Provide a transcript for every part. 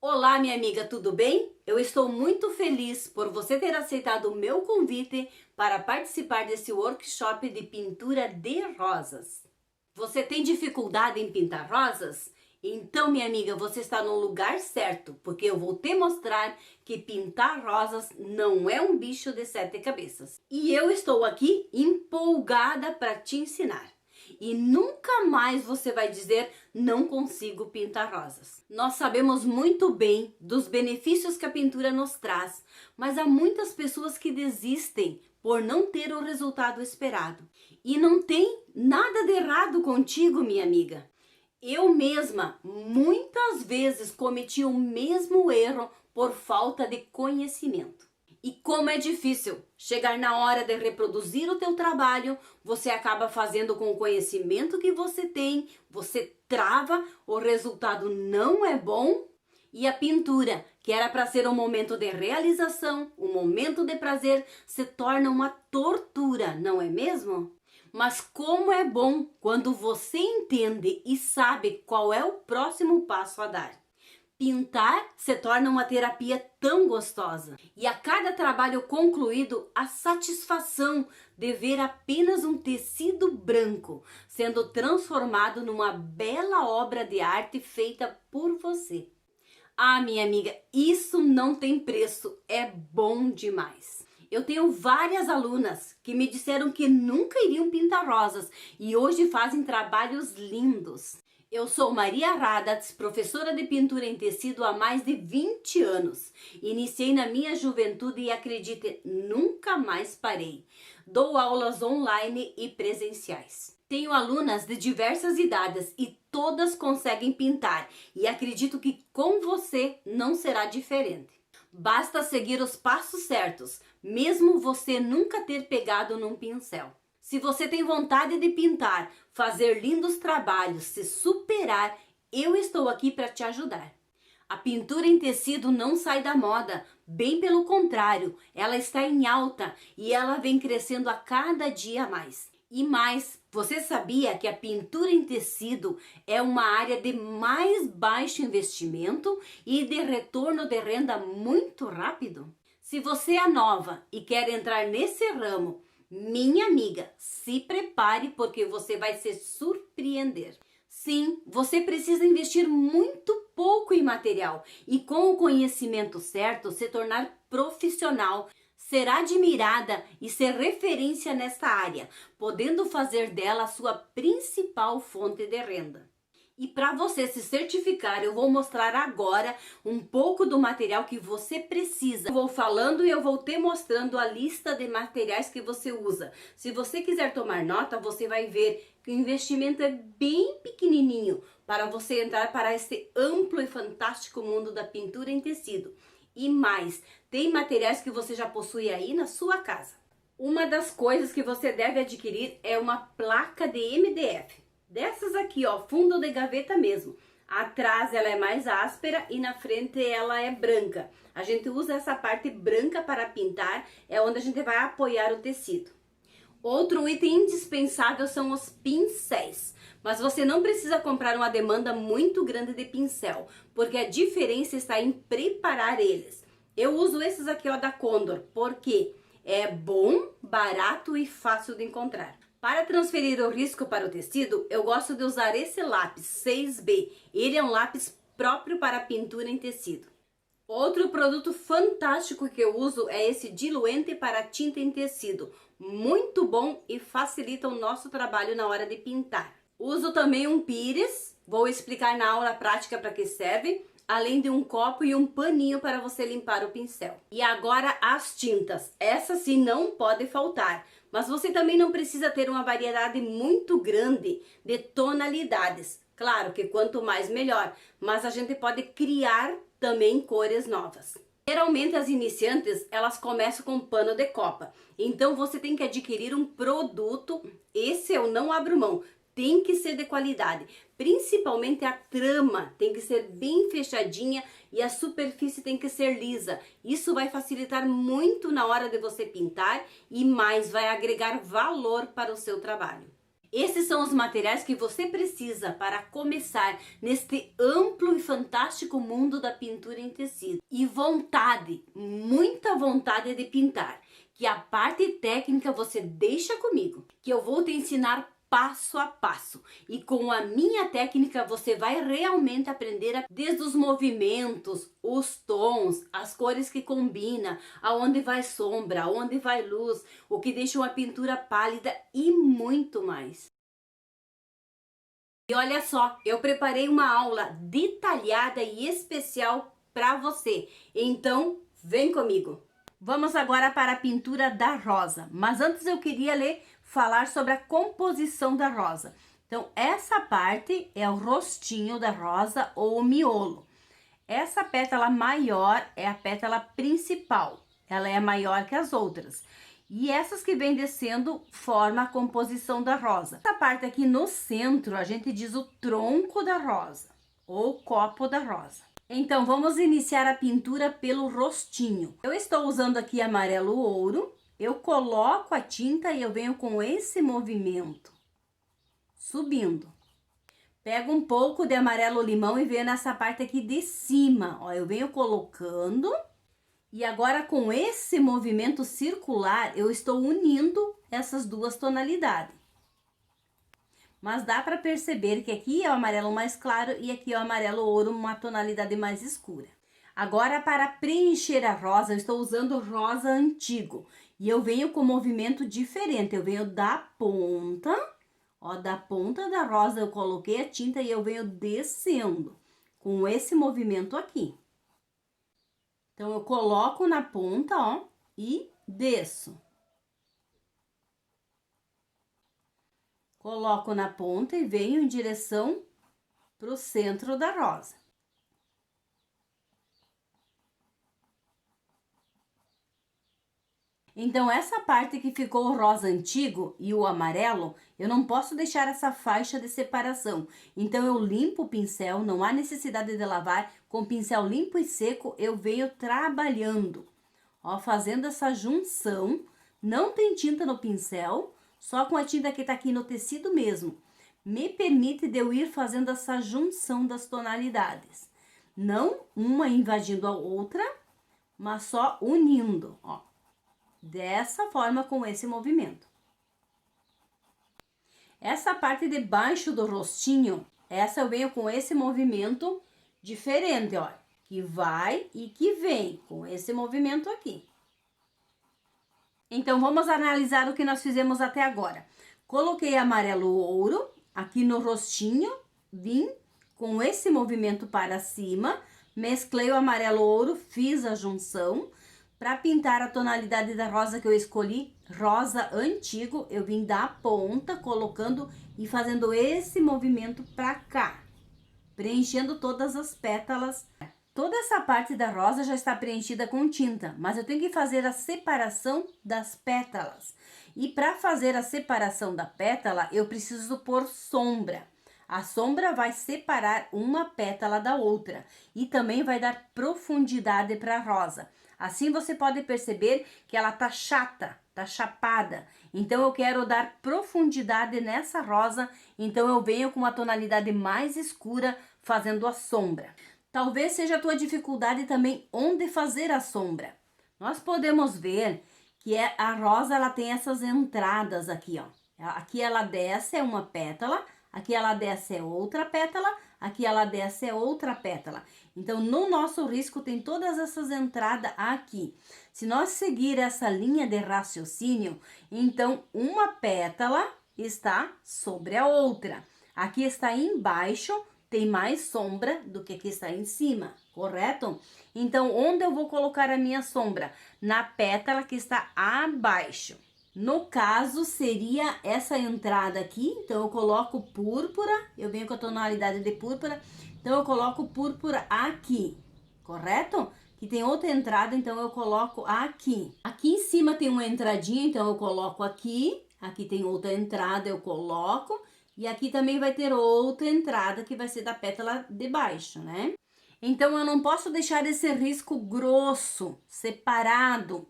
Olá, minha amiga, tudo bem? Eu estou muito feliz por você ter aceitado o meu convite para participar desse workshop de pintura de rosas. Você tem dificuldade em pintar rosas? Então, minha amiga, você está no lugar certo, porque eu vou te mostrar que pintar rosas não é um bicho de sete cabeças. E eu estou aqui empolgada para te ensinar. E nunca mais você vai dizer não consigo pintar rosas. Nós sabemos muito bem dos benefícios que a pintura nos traz, mas há muitas pessoas que desistem por não ter o resultado esperado. E não tem nada de errado contigo, minha amiga. Eu mesma muitas vezes cometi o mesmo erro por falta de conhecimento. E como é difícil chegar na hora de reproduzir o teu trabalho, você acaba fazendo com o conhecimento que você tem, você trava, o resultado não é bom. E a pintura, que era para ser um momento de realização, um momento de prazer, se torna uma tortura, não é mesmo? Mas como é bom quando você entende e sabe qual é o próximo passo a dar. Pintar se torna uma terapia tão gostosa. E a cada trabalho concluído, a satisfação de ver apenas um tecido branco sendo transformado numa bela obra de arte feita por você. Ah, minha amiga, isso não tem preço, é bom demais. Eu tenho várias alunas que me disseram que nunca iriam pintar rosas e hoje fazem trabalhos lindos. Eu sou Maria Radatz, professora de pintura em tecido há mais de 20 anos. Iniciei na minha juventude e acredite, nunca mais parei. Dou aulas online e presenciais. Tenho alunas de diversas idades e todas conseguem pintar e acredito que com você não será diferente. Basta seguir os passos certos, mesmo você nunca ter pegado num pincel. Se você tem vontade de pintar, fazer lindos trabalhos, se superar, eu estou aqui para te ajudar. A pintura em tecido não sai da moda, bem pelo contrário, ela está em alta e ela vem crescendo a cada dia mais. E mais, você sabia que a pintura em tecido é uma área de mais baixo investimento e de retorno de renda muito rápido? Se você é nova e quer entrar nesse ramo, minha amiga, se prepare porque você vai se surpreender. Sim, você precisa investir muito pouco em material e com o conhecimento certo se tornar profissional, ser admirada e ser referência nesta área, podendo fazer dela a sua principal fonte de renda. E para você se certificar, eu vou mostrar agora um pouco do material que você precisa. Eu vou falando e eu vou te mostrando a lista de materiais que você usa. Se você quiser tomar nota, você vai ver que o investimento é bem pequenininho para você entrar para esse amplo e fantástico mundo da pintura em tecido. E mais, tem materiais que você já possui aí na sua casa. Uma das coisas que você deve adquirir é uma placa de MDF. Dessas aqui, ó, fundo de gaveta mesmo. Atrás ela é mais áspera e na frente ela é branca. A gente usa essa parte branca para pintar, é onde a gente vai apoiar o tecido. Outro item indispensável são os pincéis. Mas você não precisa comprar uma demanda muito grande de pincel, porque a diferença está em preparar eles. Eu uso esses aqui, ó, da Condor, porque é bom, barato e fácil de encontrar. Para transferir o risco para o tecido, eu gosto de usar esse lápis 6B. Ele é um lápis próprio para pintura em tecido. Outro produto fantástico que eu uso é esse diluente para tinta em tecido. Muito bom e facilita o nosso trabalho na hora de pintar. Uso também um pires, vou explicar na aula prática para que serve, além de um copo e um paninho para você limpar o pincel. E agora as tintas, essa sim não pode faltar, mas você também não precisa ter uma variedade muito grande de tonalidades. Claro que quanto mais melhor, mas a gente pode criar também cores novas. Geralmente as iniciantes, elas começam com pano de copa, então você tem que adquirir um produto, esse eu não abro mão. Tem que ser de qualidade, principalmente a trama tem que ser bem fechadinha e a superfície tem que ser lisa. Isso vai facilitar muito na hora de você pintar e mais vai agregar valor para o seu trabalho. Esses são os materiais que você precisa para começar neste amplo e fantástico mundo da pintura em tecido. E vontade, muita vontade de pintar. Que a parte técnica você deixa comigo, que eu vou te ensinar passo a passo. E com a minha técnica você vai realmente aprender desde os movimentos, os tons, as cores que combina, aonde vai sombra, aonde vai luz, o que deixa uma pintura pálida e muito mais. E olha só, eu preparei uma aula detalhada e especial para você. Então, vem comigo. Vamos agora para a pintura da rosa, mas antes eu queria falar sobre a composição da rosa. Então, essa parte é o rostinho da rosa ou o miolo. Essa pétala maior é a pétala principal, ela é maior que as outras. E essas que vêm descendo formam a composição da rosa. Essa parte aqui no centro, a gente diz o tronco da rosa, ou copo da rosa. Então, vamos iniciar a pintura pelo rostinho. Eu estou usando aqui amarelo ouro. Eu coloco a tinta e eu venho com esse movimento, subindo. Pego um pouco de amarelo limão e venho nessa parte aqui de cima. Ó, eu venho colocando. E agora, com esse movimento circular, eu estou unindo essas duas tonalidades. Mas dá para perceber que aqui é o amarelo mais claro e aqui é o amarelo ouro, uma tonalidade mais escura. Agora, para preencher a rosa, eu estou usando rosa antigo. E eu venho com movimento diferente. Eu venho da ponta, ó, da ponta da rosa eu coloquei a tinta e eu venho descendo com esse movimento aqui. Então, eu coloco na ponta, ó, e desço. Coloco na ponta e venho em direção para o centro da rosa. Então, essa parte que ficou o rosa antigo e o amarelo, eu não posso deixar essa faixa de separação. Então, eu limpo o pincel, não há necessidade de lavar. Com o pincel limpo e seco, eu venho trabalhando, ó, fazendo essa junção. Não tem tinta no pincel, só com a tinta que tá aqui no tecido mesmo. Me permite de eu ir fazendo essa junção das tonalidades. Não uma invadindo a outra, mas só unindo, ó. Dessa forma, com esse movimento. Essa parte de baixo do rostinho, essa eu venho com esse movimento diferente, ó. Que vai e que vem, com esse movimento aqui. Então, vamos analisar o que nós fizemos até agora. Coloquei amarelo ouro aqui no rostinho, vim com esse movimento para cima, mesclei o amarelo ouro, fiz a junção. Para pintar a tonalidade da rosa que eu escolhi, rosa antigo, eu vim da ponta, colocando e fazendo esse movimento para cá, preenchendo todas as pétalas. Toda essa parte da rosa já está preenchida com tinta, mas eu tenho que fazer a separação das pétalas. E para fazer a separação da pétala, eu preciso pôr sombra. A sombra vai separar uma pétala da outra e também vai dar profundidade para a rosa. Assim você pode perceber que ela tá chata, tá chapada. Então eu quero dar profundidade nessa rosa, então eu venho com uma tonalidade mais escura fazendo a sombra. Talvez seja a tua dificuldade também onde fazer a sombra. Nós podemos ver que a rosa ela tem essas entradas aqui, ó. Aqui ela desce é uma pétala, aqui ela desce é outra pétala, aqui ela desce é outra pétala. Então, no nosso risco tem todas essas entradas aqui. Se nós seguir essa linha de raciocínio, então uma pétala está sobre a outra. Aqui está embaixo, tem mais sombra do que aqui está em cima, correto? Então, onde eu vou colocar a minha sombra? Na pétala que está abaixo. No caso, seria essa entrada aqui, então eu coloco púrpura, eu venho com a tonalidade de púrpura, então eu coloco púrpura aqui, correto? Que tem outra entrada, então eu coloco aqui. Aqui em cima tem uma entradinha, então eu coloco aqui, aqui tem outra entrada, eu coloco, e aqui também vai ter outra entrada que vai ser da pétala de baixo, né? Então eu não posso deixar esse risco grosso, separado.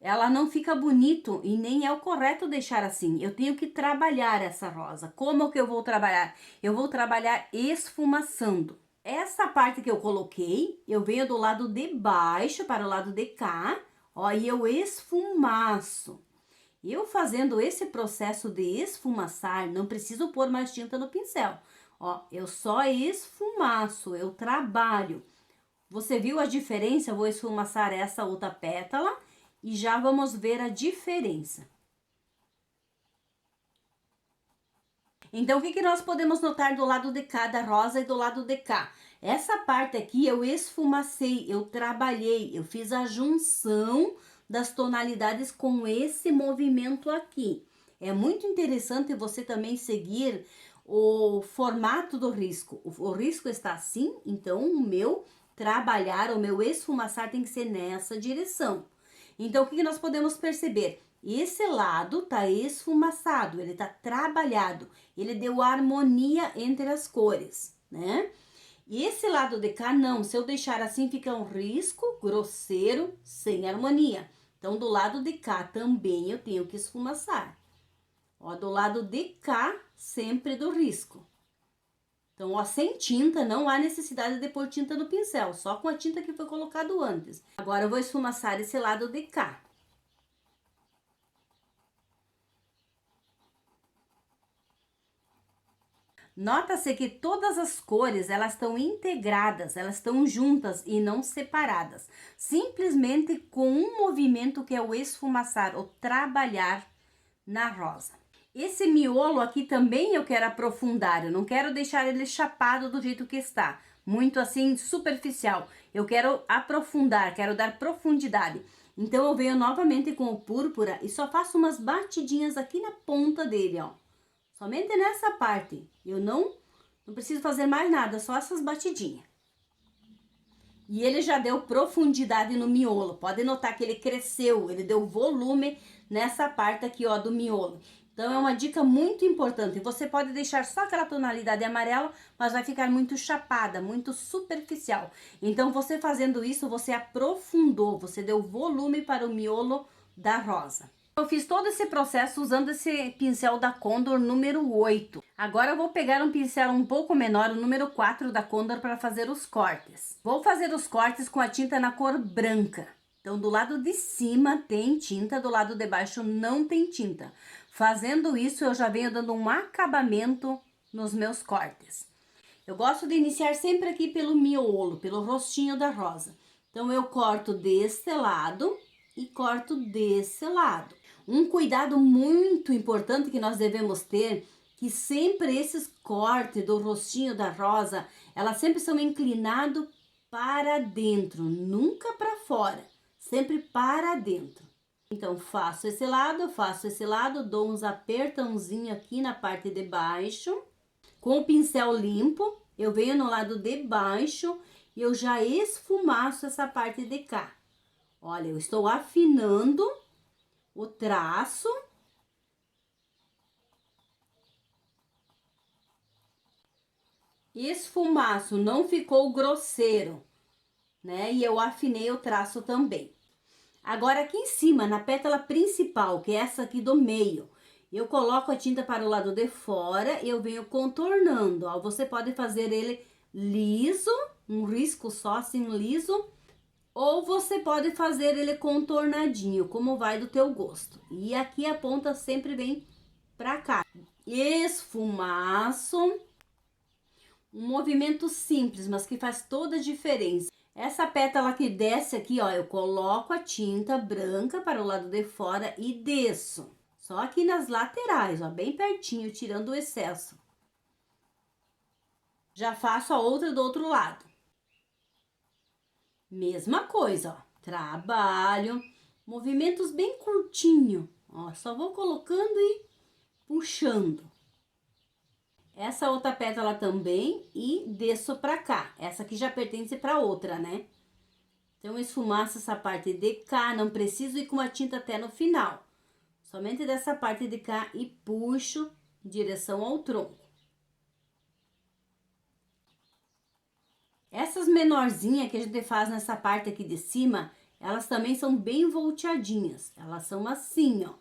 ela não fica bonito e nem é o correto deixar assim. Eu tenho que trabalhar essa rosa. Como que eu vou trabalhar? Eu vou trabalhar esfumaçando. Essa parte que eu coloquei, eu venho do lado de baixo para o lado de cá, ó, e eu esfumaço. Eu fazendo esse processo de esfumaçar, não preciso pôr mais tinta no pincel. Ó, eu só esfumaço, eu trabalho. Você viu a diferença? Eu vou esfumaçar essa outra pétala e já vamos ver a diferença. Então, o que nós podemos notar do lado de cá da rosa e do lado de cá? Essa parte aqui eu esfumacei, eu trabalhei, eu fiz a junção das tonalidades com esse movimento aqui. É muito interessante você também seguir o formato do risco. O risco está assim, então o meu trabalhar, o meu esfumaçar tem que ser nessa direção. Então, o que nós podemos perceber? Esse lado tá esfumaçado, ele tá trabalhado, ele deu harmonia entre as cores, né? E esse lado de cá, não, se eu deixar assim, fica um risco grosseiro, sem harmonia. Então, do lado de cá também eu tenho que esfumaçar. Ó, do lado de cá, sempre do risco. Então, ó, sem tinta, não há necessidade de pôr tinta no pincel, só com a tinta que foi colocado antes. Agora, eu vou esfumaçar esse lado de cá. Nota-se que todas as cores, elas estão integradas, elas estão juntas e não separadas. Simplesmente com um movimento que é o esfumaçar, o trabalhar na rosa. Esse miolo aqui também eu quero aprofundar, eu não quero deixar ele chapado do jeito que está, muito assim superficial. Eu quero aprofundar, quero dar profundidade. Então eu venho novamente com o púrpura e só faço umas batidinhas aqui na ponta dele, ó. Somente nessa parte. Eu não preciso fazer mais nada, só essas batidinhas. E ele já deu profundidade no miolo. Pode notar que ele cresceu, ele deu volume nessa parte aqui, ó, do miolo. Então, é uma dica muito importante. Você pode deixar só aquela tonalidade amarela, mas vai ficar muito chapada, muito superficial. Então, você fazendo isso, você aprofundou, você deu volume para o miolo da rosa. Eu fiz todo esse processo usando esse pincel da Condor número 8. Agora eu vou pegar um pincel um pouco menor, o número 4 da Condor, para fazer os cortes. Vou fazer os cortes com a tinta na cor branca. Então, do lado de cima tem tinta, do lado de baixo não tem tinta. Fazendo isso, eu já venho dando um acabamento nos meus cortes. Eu gosto de iniciar sempre aqui pelo miolo, pelo rostinho da rosa. Então, eu corto deste lado e corto desse lado. Um cuidado muito importante que nós devemos ter, que sempre esses cortes do rostinho da rosa, elas sempre são inclinados para dentro, nunca para fora, sempre para dentro. Então, faço esse lado, dou uns apertãozinhos aqui na parte de baixo. Com o pincel limpo, eu venho no lado de baixo e eu já esfumaço essa parte de cá. Olha, eu estou afinando o traço. Esfumaço, não ficou grosseiro, né? E eu afinei o traço também. Agora, aqui em cima, na pétala principal, que é essa aqui do meio, eu coloco a tinta para o lado de fora e eu venho contornando, ó. Você pode fazer ele liso, um risco só, assim, liso, ou você pode fazer ele contornadinho, como vai do teu gosto. E aqui a ponta sempre vem pra cá. Esfumaço. Um movimento simples, mas que faz toda a diferença. Essa pétala que desce aqui, ó, eu coloco a tinta branca para o lado de fora e desço. Só aqui nas laterais, ó, bem pertinho, tirando o excesso. Já faço a outra do outro lado. Mesma coisa, ó, trabalho, movimentos bem curtinho, ó, só vou colocando e puxando. Essa outra pétala também e desço pra cá, essa aqui já pertence pra outra, né? Então, eu esfumaço essa parte de cá, não preciso ir com a tinta até no final. Somente dessa parte de cá e puxo em direção ao tronco. Essas menorzinhas que a gente faz nessa parte aqui de cima, elas também são bem volteadinhas. Elas são assim, ó.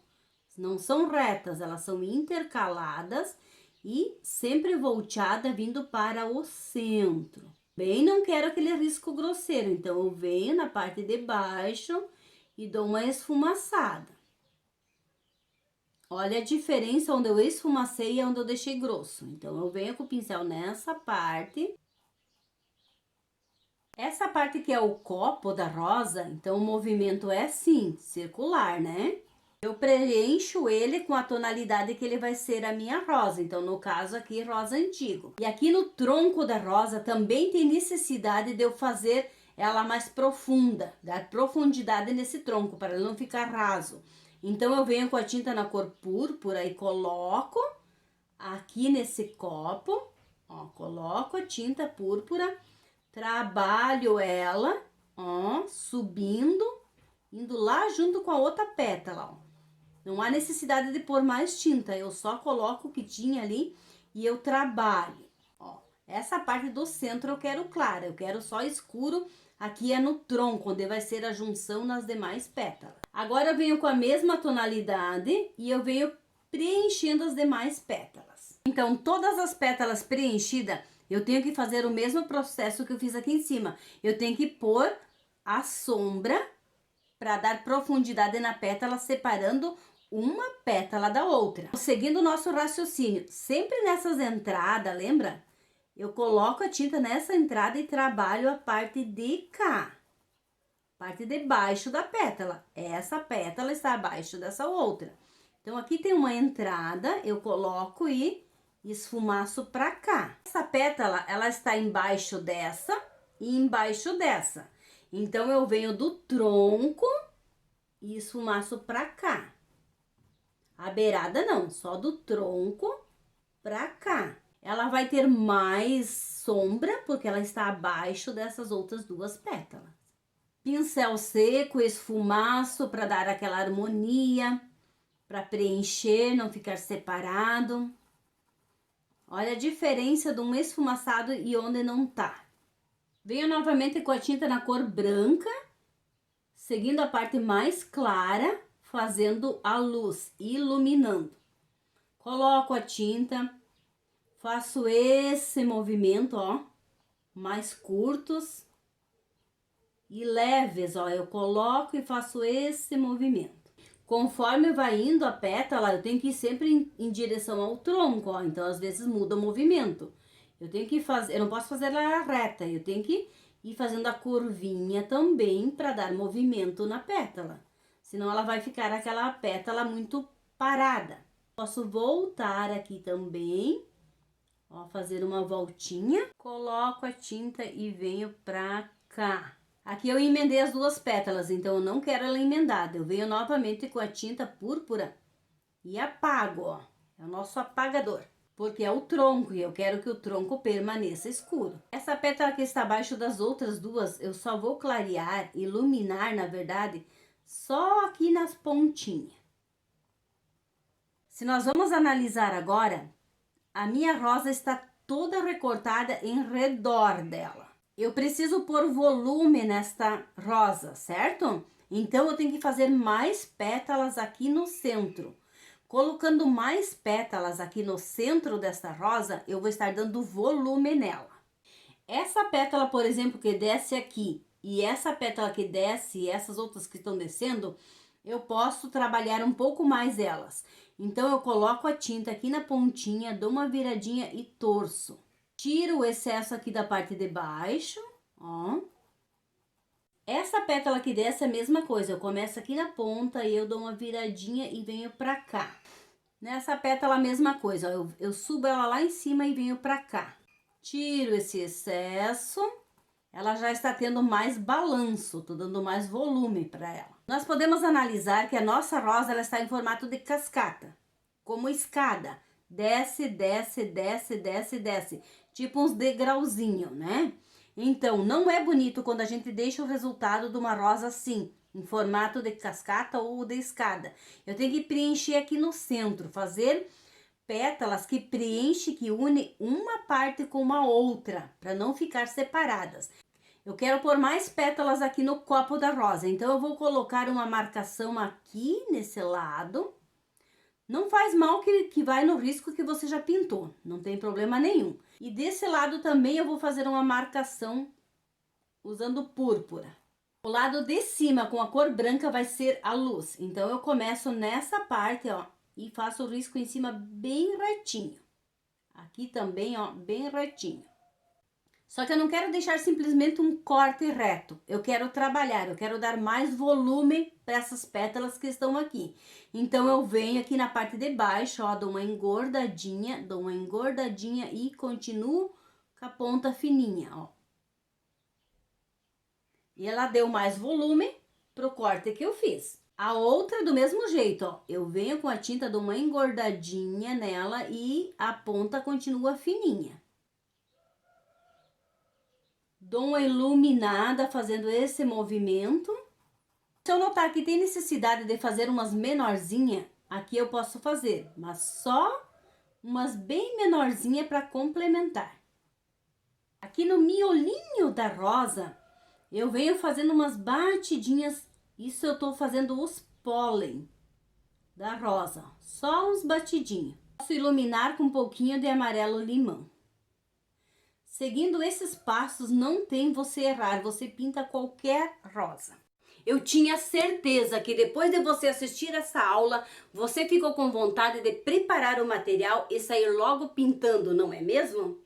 Não são retas, elas são intercaladas e sempre volteada vindo para o centro. Bem, não quero aquele risco grosseiro, então eu venho na parte de baixo e dou uma esfumaçada. Olha a diferença onde eu esfumacei e onde eu deixei grosso. Então, eu venho com o pincel nessa parte. Essa parte que é o copo da rosa, então o movimento é assim, circular, né? Eu preencho ele com a tonalidade que ele vai ser a minha rosa. Então, no caso aqui, rosa antigo. E aqui no tronco da rosa também tem necessidade de eu fazer ela mais profunda, dar profundidade nesse tronco, para ele não ficar raso. Então, eu venho com a tinta na cor púrpura e coloco aqui nesse copo, ó, coloco a tinta púrpura, trabalho ela, ó, subindo, indo lá junto com a outra pétala, ó. Não há necessidade de pôr mais tinta, eu só coloco o que tinha ali e eu trabalho, ó. Essa parte do centro eu quero clara, eu quero só escuro. Aqui é no tronco, onde vai ser a junção nas demais pétalas. Agora eu venho com a mesma tonalidade e eu venho preenchendo as demais pétalas. Então, todas as pétalas preenchidas, eu tenho que fazer o mesmo processo que eu fiz aqui em cima. Eu tenho que pôr a sombra para dar profundidade na pétala, separando uma pétala da outra. Seguindo o nosso raciocínio, sempre nessas entradas, lembra? Eu coloco a tinta nessa entrada e trabalho a parte de cá. Parte de baixo da pétala. Essa pétala está abaixo dessa outra. Então, aqui tem uma entrada, eu coloco e esfumaço pra cá. Essa pétala, ela está embaixo dessa e embaixo dessa. Então, eu venho do tronco e esfumaço pra cá. A beirada não, só do tronco pra cá. Ela vai ter mais sombra, porque ela está abaixo dessas outras duas pétalas. Pincel seco, esfumaço para dar aquela harmonia, para preencher, não ficar separado. Olha a diferença de um esfumaçado e onde não tá. Venho novamente com a tinta na cor branca, seguindo a parte mais clara, fazendo a luz, iluminando. Coloco a tinta, faço esse movimento, ó, mais curtos e leves, ó, eu coloco e faço esse movimento. Conforme vai indo a pétala, eu tenho que ir sempre em direção ao tronco, ó, então às vezes muda o movimento. Eu tenho que fazer, eu não posso fazer ela reta, eu tenho que ir fazendo a curvinha também para dar movimento na pétala. Senão ela vai ficar aquela pétala muito parada. Posso voltar aqui também. Ó, fazer uma voltinha, coloco a tinta e venho pra cá. Aqui eu emendei as duas pétalas, então eu não quero ela emendada. Eu venho novamente com a tinta púrpura e apago, ó. É o nosso apagador, porque é o tronco e eu quero que o tronco permaneça escuro. Essa pétala que está abaixo das outras duas, eu só vou clarear, iluminar, na verdade, só aqui nas pontinhas. Se nós vamos analisar agora, a minha rosa está toda recortada em redor dela. Eu preciso pôr volume nesta rosa, certo? Então, eu tenho que fazer mais pétalas aqui no centro. Colocando mais pétalas aqui no centro desta rosa, eu vou estar dando volume nela. Essa pétala, por exemplo, que desce aqui, e essa pétala que desce, e essas outras que estão descendo, eu posso trabalhar um pouco mais elas. Então, eu coloco a tinta aqui na pontinha, dou uma viradinha e torço. Tiro o excesso aqui da parte de baixo, ó. Essa pétala que desce é a mesma coisa, eu começo aqui na ponta e eu dou uma viradinha e venho pra cá. Nessa pétala a mesma coisa, ó, eu subo ela lá em cima e venho pra cá. Tiro esse excesso. Ela já está tendo mais balanço, tô dando mais volume para ela. Nós podemos analisar que a nossa rosa ela está em formato de cascata, como escada. Desce, desce, desce, desce, desce. Tipo uns degrauzinhos, né? Então, não é bonito quando a gente deixa o resultado de uma rosa assim, em formato de cascata ou de escada. Eu tenho que preencher aqui no centro, fazer pétalas que preenche, que une uma parte com uma outra, para não ficar separadas. Eu quero pôr mais pétalas aqui no copo da rosa, então eu vou colocar uma marcação aqui nesse lado. Não faz mal que vai no risco que você já pintou, não tem problema nenhum. E desse lado também eu vou fazer uma marcação usando púrpura. O lado de cima com a cor branca vai ser a luz, então eu começo nessa parte, ó, e faço o risco em cima bem retinho. Aqui também, ó, bem retinho. Só que eu não quero deixar simplesmente um corte reto. Eu quero trabalhar, eu quero dar mais volume para essas pétalas que estão aqui. Então, eu venho aqui na parte de baixo, ó, dou uma engordadinha e continuo com a ponta fininha, ó. E ela deu mais volume pro corte que eu fiz. A outra do mesmo jeito, ó. Eu venho com a tinta, dou uma engordadinha nela e a ponta continua fininha. Dou uma iluminada fazendo esse movimento. Se eu notar que tem necessidade de fazer umas menorzinhas, aqui eu posso fazer, mas só umas bem menorzinhas para complementar. Aqui no miolinho da rosa, eu venho fazendo umas batidinhas, isso eu tô fazendo os pólen da rosa, só uns batidinhos. Posso iluminar com um pouquinho de amarelo limão. Seguindo esses passos, não tem você errar, você pinta qualquer rosa. Eu tinha certeza que depois de você assistir essa aula, você ficou com vontade de preparar o material e sair logo pintando, não é mesmo?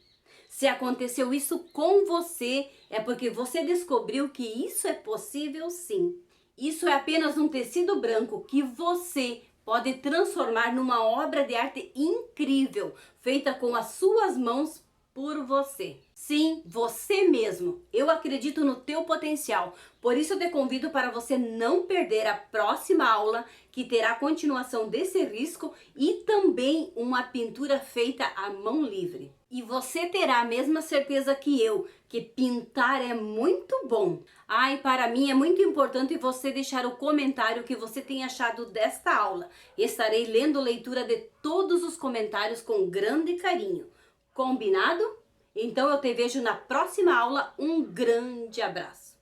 Se aconteceu isso com você, é porque você descobriu que isso é possível sim. Isso é apenas um tecido branco que você pode transformar numa obra de arte incrível, feita com as suas mãos por você. Sim, você mesmo. Eu acredito no teu potencial. Por isso eu te convido para você não perder a próxima aula, que terá a continuação desse risco e também uma pintura feita à mão livre. E você terá a mesma certeza que eu, que pintar é muito bom. E para mim é muito importante você deixar o comentário que você tem achado desta aula. Estarei lendo leitura de todos os comentários com grande carinho. Combinado? Então eu te vejo na próxima aula. Um grande abraço.